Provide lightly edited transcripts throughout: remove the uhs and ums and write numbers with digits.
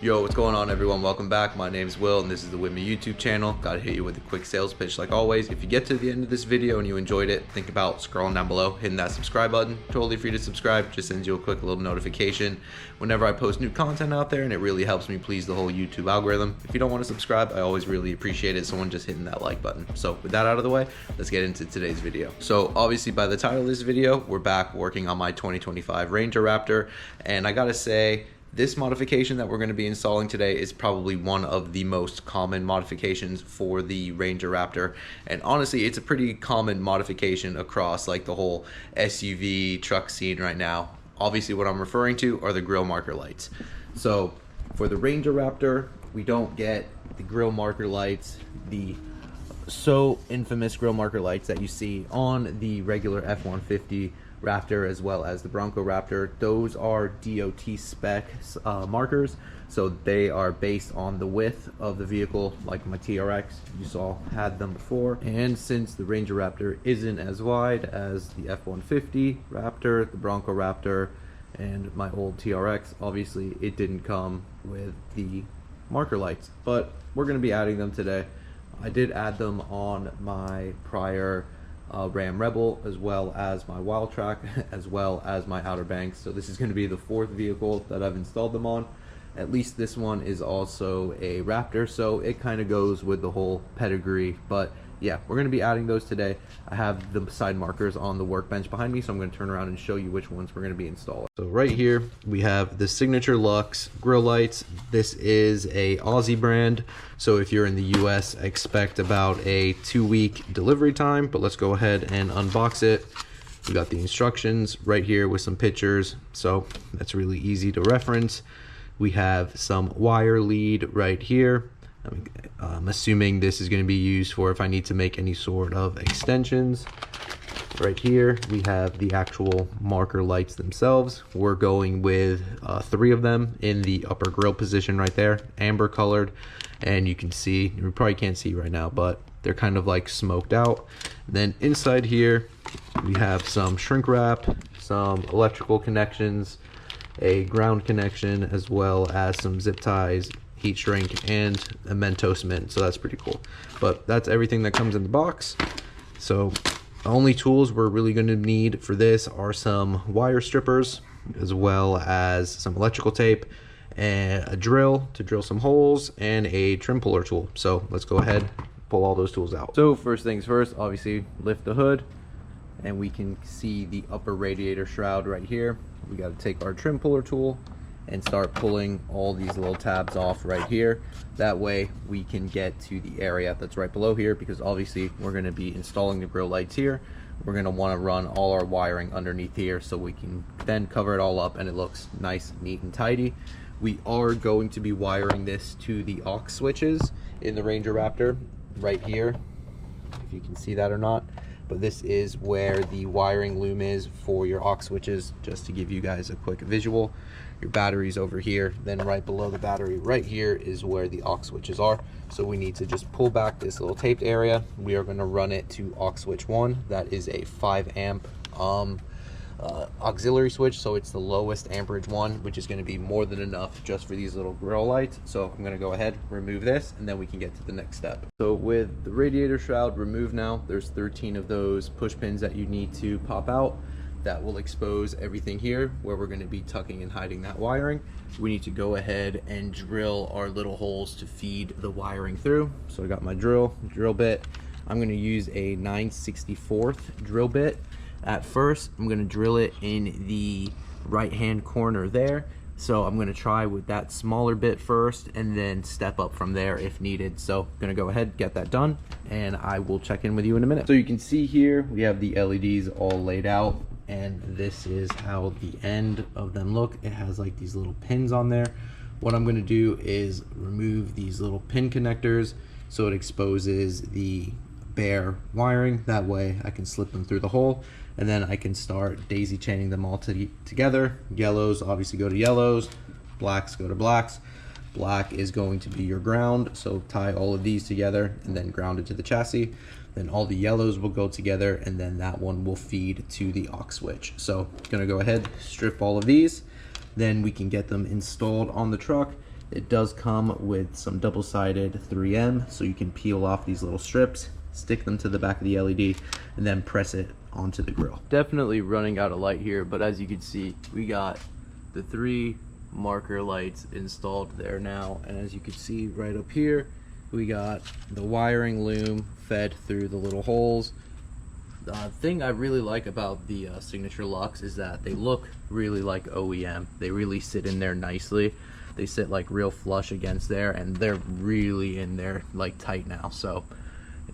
Yo, what's going on everyone? Welcome back. My name is Will and this is the With Me YouTube channel. Gotta hit you with a quick sales pitch like always. If you get to the end of this video and you enjoyed it, think about scrolling down below, hitting that subscribe button. Totally free to subscribe, just sends you a quick little notification whenever I post new content out there, and it really helps me please the whole YouTube algorithm. If you don't want to subscribe, I always really appreciate it, someone just hitting that like button. So with that out of the way, let's get into today's video. So obviously by the title of this video, we're back working on my 2025 Ranger Raptor, and I gotta say, this modification that we're going to be installing today is probably one of the most common modifications for the Ranger Raptor, and honestly it's a pretty common modification across like the whole SUV truck scene right now. Obviously what I'm referring to are the grille marker lights. So for the Ranger Raptor, we don't get the grille marker lights, the so infamous grille marker lights that you see on the regular F-150 Raptor as well as the Bronco Raptor. Those are DOT spec markers, so they are based on the width of the vehicle, like my TRX you saw had them before. And since the Ranger Raptor isn't as wide as the F-150 Raptor, the Bronco Raptor, and my old TRX, obviously it didn't come with the marker lights, but we're going to be adding them today. I did add them on my prior Ram Rebel, as well as my Wildtrak, as well as my Outer Banks. So this is going to be the fourth vehicle that I've installed them on. At least this one is also a Raptor, so it kind of goes with the whole pedigree. But yeah, we're going to be adding those today. I have the side markers on the workbench behind me, so I'm going to turn around and show you which ones we're going to be installing. So right here we have the Signature Lux grille lights. This is a Aussie brand, so if you're in the US, expect about a 2-week delivery time. But let's go ahead and unbox it. We got the instructions right here with some pictures, so that's really easy to reference. We have some wire lead right here. I'm assuming this is going to be used for if I need to make any sort of extensions. Right here we have the actual marker lights themselves. We're going with 3 of them in the upper grille position right there, amber colored, and you can see, you probably can't see right now, but they're kind of like smoked out. And then inside here we have some shrink wrap, some electrical connections, a ground connection, as well as some zip ties, heat shrink, and a Mentos mint. So that's pretty cool. But that's everything that comes in the box. So the only tools we're really going to need for this are some wire strippers, as well as some electrical tape, and a drill to drill some holes, and a trim puller tool. So let's go ahead, pull all those tools out. So first things first, obviously lift the hood, and we can see the upper radiator shroud right here. We got to take our trim puller tool and start pulling all these little tabs off right here. That way we can get to the area that's right below here, because obviously we're going to be installing the grille lights here. We're going to want to run all our wiring underneath here so we can then cover it all up and it looks nice, neat, and tidy. We are going to be wiring this to the aux switches in the Ranger Raptor right here, if you can see that or not. But this is where the wiring loom is for your aux switches, just to give you guys a quick visual. Your battery's over here, then right below the battery right here is where the aux switches are. So we need to just pull back this little taped area. We are going to run it to aux switch 1. That is a 5 amp auxiliary switch, so it's the lowest amperage one, which is going to be more than enough just for these little grille lights. So I'm going to go ahead, remove this, and then we can get to the next step. So with the radiator shroud removed now, there's 13 of those push pins that you need to pop out. That will expose everything here where we're going to be tucking and hiding that wiring. We need to go ahead and drill our little holes to feed the wiring through. So I got my drill bit. I'm going to use a 9/64 drill bit. At first I'm going to drill it in the right hand corner there, so I'm going to try with that smaller bit first and then step up from there if needed. So I'm going to go ahead, get that done, and I will check in with you in a minute. So you can see here we have the LEDs all laid out, and this is how the end of them look. It has like these little pins on there. What I'm going to do is remove these little pin connectors so it exposes the bare wiring. That way I can slip them through the hole, and then I can start daisy chaining them all together. Yellows obviously go to yellows, blacks go to blacks. Black is going to be your ground, so tie all of these together and then ground it to the chassis. Then all the yellows will go together, and then that one will feed to the aux switch. So I'm gonna go ahead, strip all of these, then we can get them installed on the truck It does come with some double-sided 3M, so you can peel off these little strips, stick them to the back of the LED, and then press it onto the grill. Definitely running out of light here, but as you can see, we got the 3 marker lights installed there now, and as you can see right up here, we got the wiring loom fed through the little holes. The thing I really like about the Signature Lux is that they look really like OEM. They really sit in there nicely. They sit like real flush against there, and they're really in there like tight now. So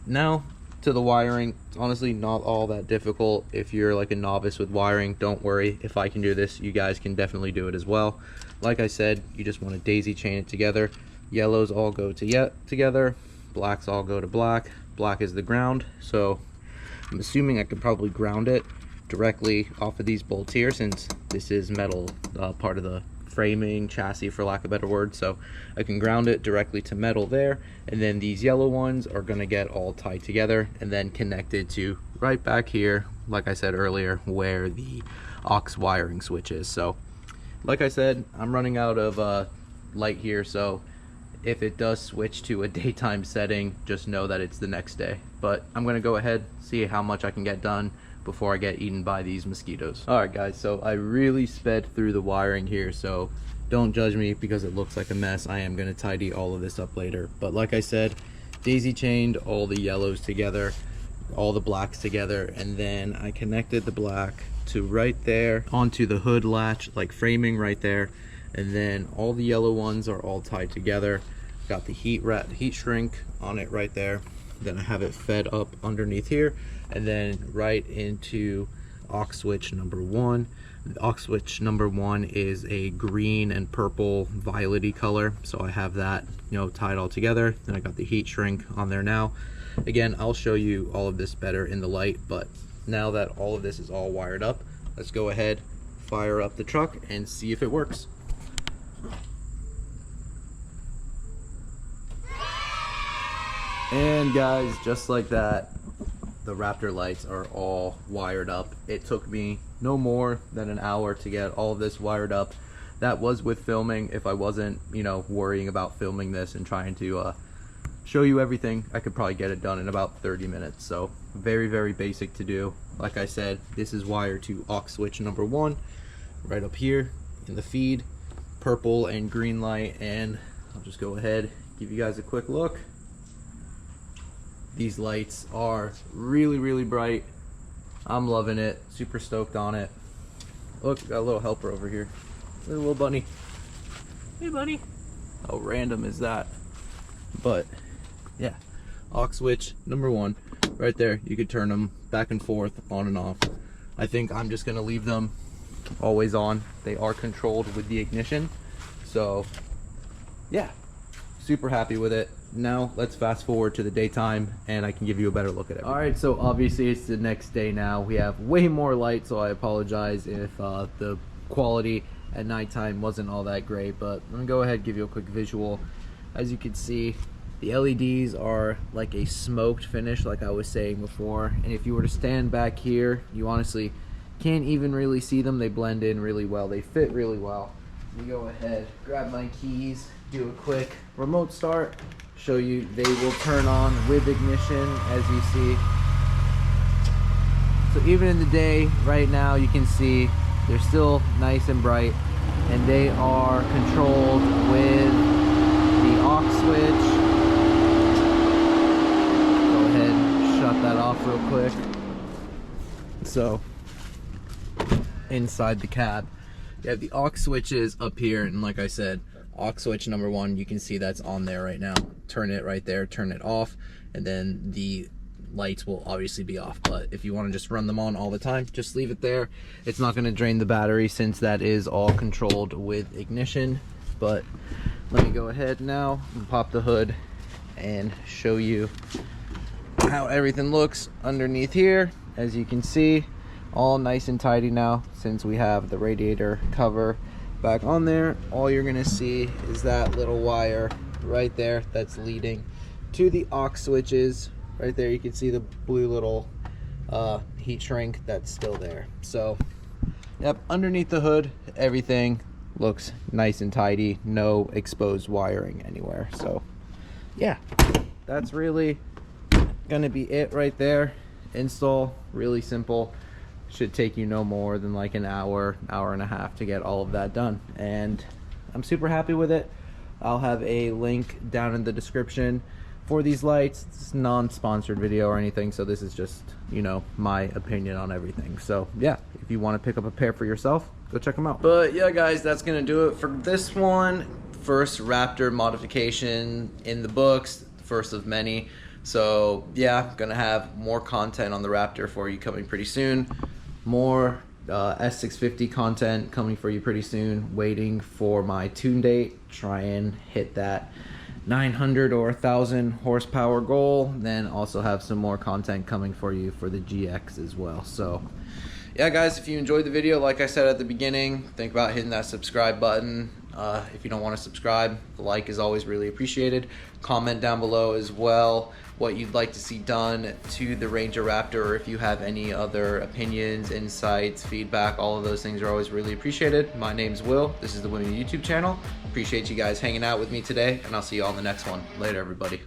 now to the wiring. It's honestly not all that difficult. If you're like a novice with wiring, don't worry. If I can do this, you guys can definitely do it as well. Like I said, you just want to daisy chain it together. Yellows all go together, blacks all go to black. Black is the ground, so I'm assuming I could probably ground it directly off of these bolts here, since this is metal, part of the framing chassis, for lack of a better word. So I can ground it directly to metal there, and then these yellow ones are going to get all tied together and then connected to right back here, like I said earlier, where the aux wiring switch is. So like I said, I'm running out of light here, so if it does switch to a daytime setting, just know that it's the next day. But I'm gonna go ahead, see how much I can get done before I get eaten by these mosquitoes. Alright guys, so I really sped through the wiring here, so don't judge me because it looks like a mess. I am gonna tidy all of this up later. But like I said, daisy chained all the yellows together, all the blacks together, and then I connected the black to right there onto the hood latch, like framing right there, and then all the yellow ones are all tied together. Got the heat shrink on it right there. Then I have it fed up underneath here, and then right into aux switch number 1. The aux switch number 1 is a green and purple violety color, so I have that, you know, tied all together. Then I got the heat shrink on there now. Again, I'll show you all of this better in the light, but now that all of this is all wired up, let's go ahead, fire up the truck and see if it works. And guys, just like that, the Raptor lights are all wired up. It took me no more than an hour to get all of this wired up. That was with filming. If I wasn't, you know, worrying about filming this and trying to show you everything, I could probably get it done in about 30 minutes. So very, very basic to do. Like I said, this is wired to aux switch number 1 right up here in the feed, purple and green light. And I'll just go ahead, give you guys a quick look. These lights are really, really bright. I'm loving it, super stoked on it. Look, got a little helper over here. Look, a little bunny. Hey bunny. How random is that? But yeah, aux switch number 1 right there. You could turn them back and forth, on and off. I think I'm just gonna leave them always on. They are controlled with the ignition, so yeah, super happy with it. Now let's fast forward to the daytime and I can give you a better look at it. All right, so obviously it's the next day now. We have way more light, so I apologize if the quality at nighttime wasn't all that great, but let me go ahead and give you a quick visual. As you can see, the LEDs are like a smoked finish, like I was saying before, and if you were to stand back here, you honestly can't even really see them. They blend in really well, they fit really well. Let me go ahead, grab my keys, do a quick remote start, show you they will turn on with ignition, as you see. So even in the day right now, you can see they're still nice and bright, and they are controlled with the aux switch. Go ahead and shut that off real quick. So inside the cab, you have the aux switches up here, and like I said, aux switch number 1, you can see that's on there right now. Turn it right there, turn it off, and then the lights will obviously be off. But if you want to just run them on all the time, just leave it there. It's not going to drain the battery since that is all controlled with ignition. But let me go ahead now and pop the hood and show you how everything looks underneath here. As you can see, all nice and tidy now since we have the radiator cover back on there. All you're gonna see is that little wire right there that's leading to the aux switches. Right there you can see the blue little heat shrink that's still there. So yep, underneath the hood everything looks nice and tidy, no exposed wiring anywhere. So yeah, that's really gonna be it right there. Install, really simple. Should take you no more than like an hour and a half to get all of that done, and I'm super happy with it. I'll have a link down in the description for these lights. It's a non-sponsored video or anything, so this is just, you know, my opinion on everything. So yeah, if you want to pick up a pair for yourself, go check them out. But yeah guys, that's gonna do it for this one. First Raptor modification in the books, first of many. So yeah, gonna have more content on the Raptor for you coming pretty soon. More S650 content coming for you pretty soon. Waiting for my tune date, try and hit that 900 or 1000 horsepower goal. Then also have some more content coming for you for the GX as well. So yeah guys, if you enjoyed the video, like I said at the beginning, think about hitting that subscribe button. If you don't want to subscribe, the like is always really appreciated. Comment down below as well what you'd like to see done to the Ranger Raptor, or if you have any other opinions, insights, feedback. All of those things are always really appreciated. My name's Will. This is the Women YouTube channel. Appreciate you guys hanging out with me today, and I'll see you all in the next one. Later, everybody.